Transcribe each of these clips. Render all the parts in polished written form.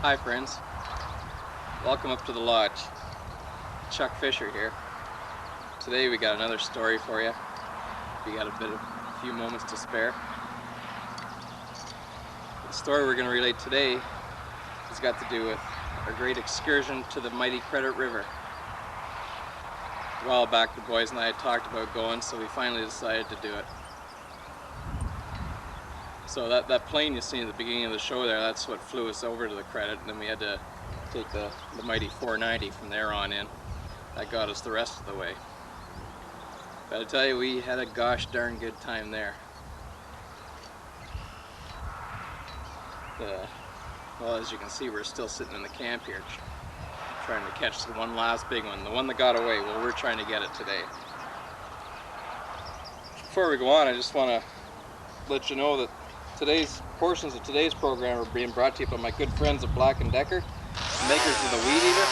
Hi friends, welcome up to the lodge. Chuck Fisher here. Today we got another story for you. We got a few moments to spare. The story we're going to relate today has got to do with our great excursion to the mighty Credit River. A while back the boys and I had talked about going, so we finally decided to do it. So that plane you see at the beginning of the show there, that's what flew us over to the Credit, and then we had to take the mighty 490 from there on in. That got us the rest of the way. But I tell you, we had a gosh darn good time there. Well, as you can see, we're still sitting in the camp here trying to catch the one last big one, the one that got away. Well, we're trying to get it today. Before we go on, I just want to let you know that portions of today's program are being brought to you by my good friends at Black & Decker, makers of the Weed Eater.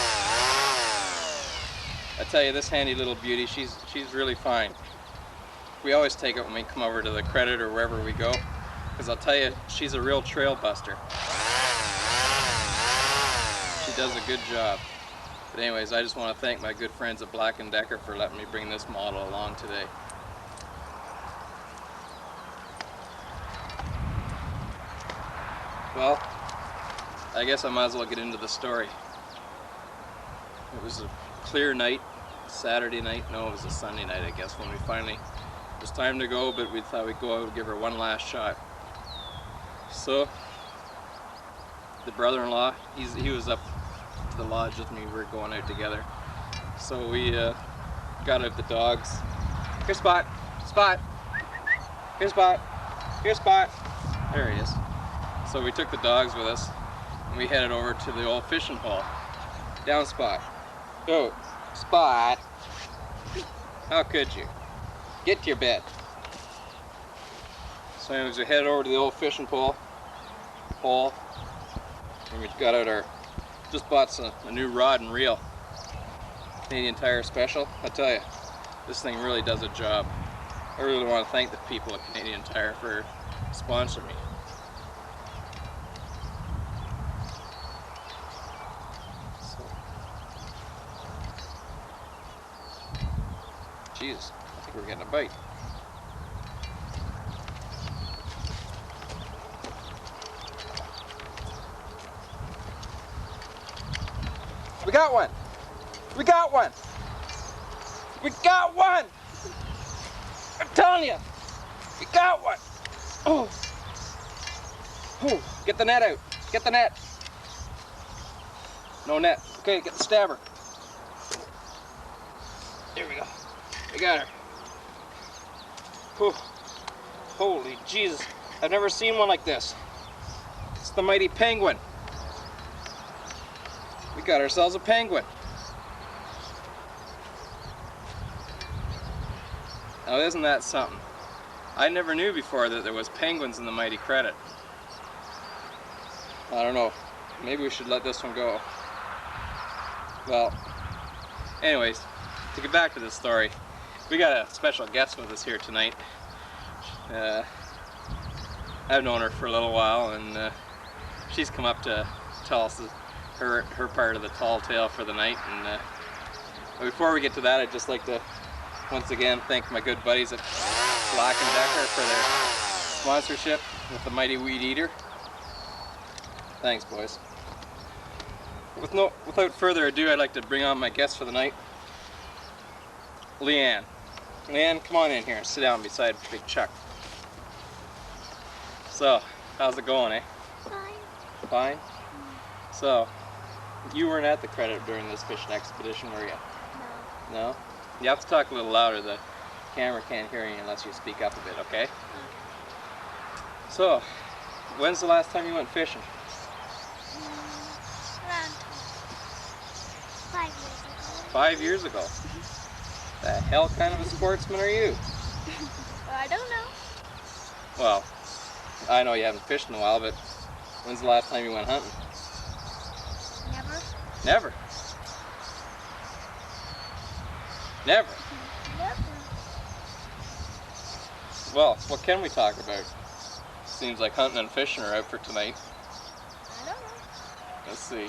I tell you, this handy little beauty, she's really fine. We always take it when we come over to the Credit or wherever we go, because I'll tell you, she's a real trail buster. She does a good job. But anyways, I just want to thank my good friends at Black & Decker for letting me bring this model along today. Well, I guess I might as well get into the story. It was a clear night, Saturday night. No, it was a Sunday night, I guess, when we finally, it was time to go, but we thought we'd go out and give her one last shot. So, the brother-in-law, he was up to the lodge with me. We were going out together. So we got out the dogs. Here, Spot! Spot! Here, Spot! Here, Spot! There he is. So we took the dogs with us, and we headed over to the old fishing hole. Down, Spot. Go, Spot. How could you? Get to your bed. So anyways, we headed over to the old fishing hole, and we got out just bought a new rod and reel. Canadian Tire Special. I tell you, this thing really does a job. I really want to thank the people at Canadian Tire for sponsoring me. Jeez, I think we're getting a bite. We got one! We got one! We got one! I'm telling you! We got one! Oh! Oh! Get the net out! Get the net! No net. Okay, get the stabber. There we go. We got her. Whew. Holy Jesus. I've never seen one like this. It's the mighty penguin. We got ourselves a penguin. Now isn't that something? I never knew before that there was penguins in the mighty Credit. I don't know. Maybe we should let this one go. Well, anyways, to get back to this story, we got a special guest with us here tonight. I've known her for a little while, and she's come up to tell us her part of the tall tale for the night. And before we get to that, I'd just like to once again thank my good buddies at Black & Decker for their sponsorship with the mighty Weed Eater. Thanks, boys. Without further ado, I'd like to bring on my guest for the night, Leanne. Leanne, come on in here and sit down beside Big Chuck. So, how's it going, eh? Fine. Fine? So, you weren't at the Credit during this fishing expedition, were you? No. No? You have to talk a little louder. The camera can't hear you unless you speak up a bit, okay? Okay. So, when's the last time you went fishing? Around 5 years ago. 5 years ago? The hell kind of a sportsman are you? I don't know. Well, I know you haven't fished in a while, but when's the last time you went hunting? Never. Never? Never? Never. Well, what can we talk about? Seems like hunting and fishing are out for tonight. I don't know. Let's see.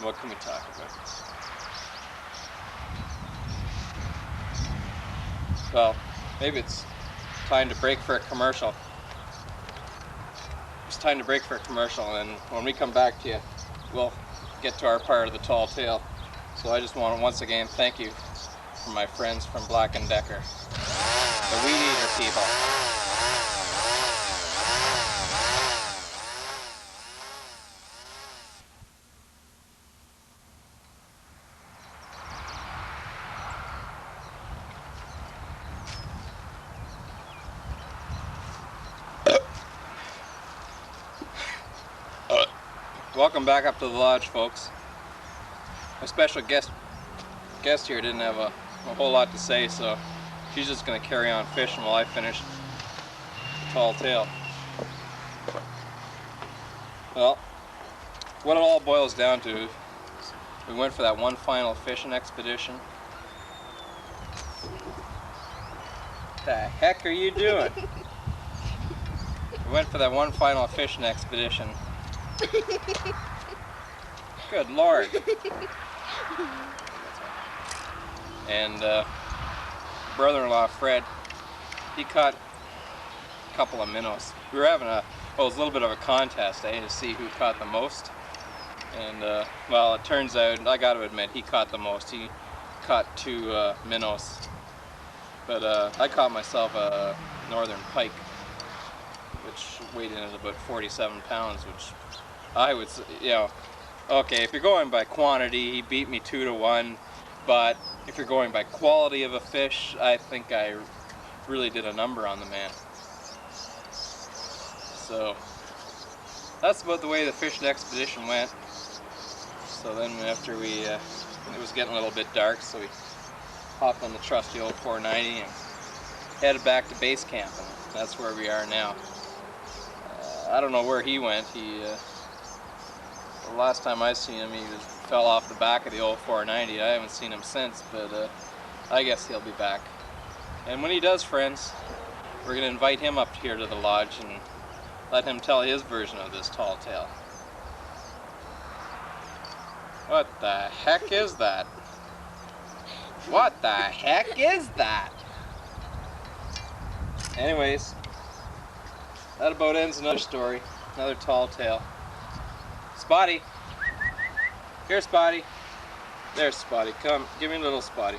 What can we talk about? Well, maybe it's time to break for a commercial. It's time to break for a commercial, and when we come back to you, we'll get to our part of the tall tale. So I just want to once again thank you from my friends from Black & Decker, the Weed Eater people. Welcome back up to the lodge, folks. My special guest here didn't have a whole lot to say, so she's just going to carry on fishing while I finish the tall tale. Well, what it all boils down to is we went for that one final fishing expedition. What the heck are you doing? We went for that one final fishing expedition. Good Lord. And brother-in-law Fred, he caught a couple of minnows. We were having it was a little bit of a contest, to see who caught the most. And well, it turns out, I got to admit, he caught the most. He caught 2 minnows. But I caught myself a northern pike, which weighed in at about 47 pounds, which I would, okay, if you're going by quantity, he beat me 2-1, but if you're going by quality of a fish, I think I really did a number on the man. So that's about the way the fishing expedition went. So then after it was getting a little bit dark, so we hopped on the trusty old 490 and headed back to base camp, and that's where we are now. I don't know where he went. The last time I seen him, he fell off the back of the old 490. I haven't seen him since, but I guess he'll be back. And when he does, friends, we're going to invite him up here to the lodge and let him tell his version of this tall tale. What the heck is that? What the heck is that? Anyways, that about ends another story, another tall tale. Spotty! Here, Spotty. There's Spotty. Come, give me a little Spotty.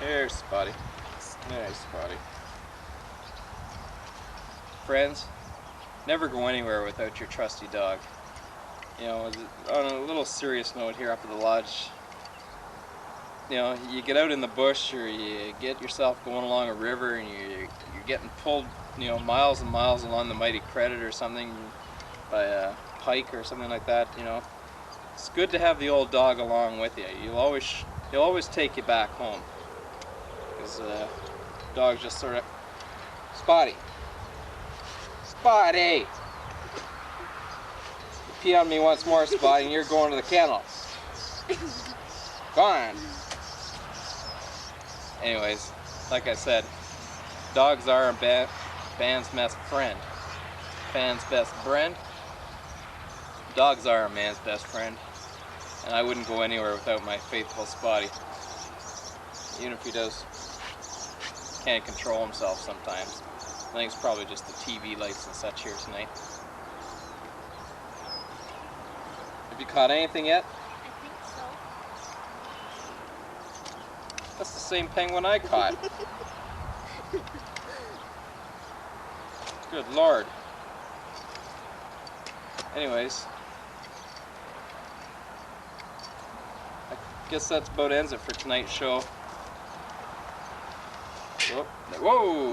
There's Spotty. There's Spotty. Friends, never go anywhere without your trusty dog. You know, on a little serious note here up at the lodge, you know, you get out in the bush or you get yourself going along a river and you're getting pulled, you know, miles and miles along the mighty Credit or something by a pike or something like that, you know. It's good to have the old dog along with you. He'll always take you back home. Because dogs just sort of... Spotty! Spotty! You pee on me once more, Spotty, and you're going to the kennel. Go on. Anyways, like I said, dogs are a man's best friend. Man's best friend. Dogs are a man's best friend. And I wouldn't go anywhere without my faithful Spotty. Even if he can't control himself sometimes. I think it's probably just the TV lights and such here tonight. Have you caught anything yet? I think so. That's the same penguin I caught. Good Lord. Anyways, I guess that's about ends it for tonight's show. Whoa!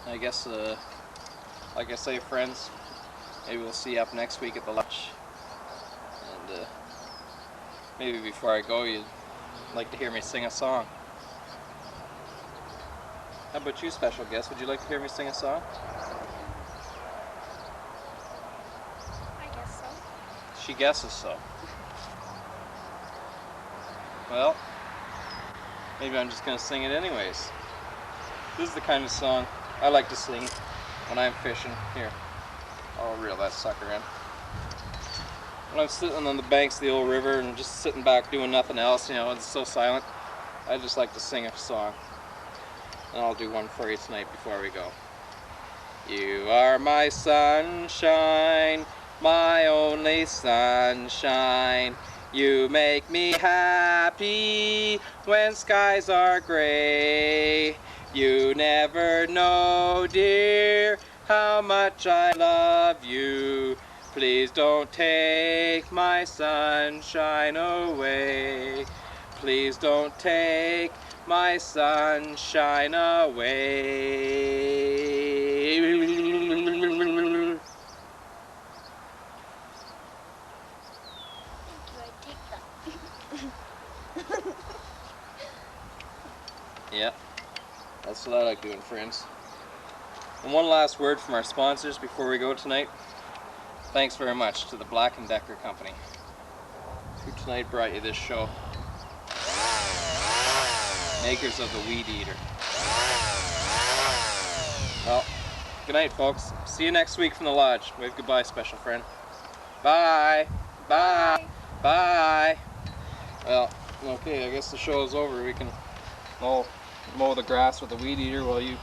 I guess, like I say, friends, maybe we'll see you up next week at the lodge. And maybe before I go, you'd like to hear me sing a song. How about you, special guest? Would you like to hear me sing a song? I guess so. She guesses so. Well, maybe I'm just going to sing it anyways. This is the kind of song I like to sing when I'm fishing. Here, I'll reel that sucker in. When I'm sitting on the banks of the old river and just sitting back doing nothing else, you know, it's so silent, I just like to sing a song. And I'll do one for you tonight before we go. You are my sunshine, my only sunshine. You make me happy when skies are gray. You never know, dear, how much I love you. Please don't take my sunshine away. Please don't take my sunshine away. Yeah, that's what I like doing, friends. And one last word from our sponsors before we go tonight. Thanks very much to the Black & Decker Company, who tonight brought you this show. Makers of the Weed Eater. Well, good night, folks. See you next week from the lodge. Wave goodbye, special friend. Bye. Bye. Bye. Well, okay, I guess the show is over. We can mow the grass with the Weed Eater while you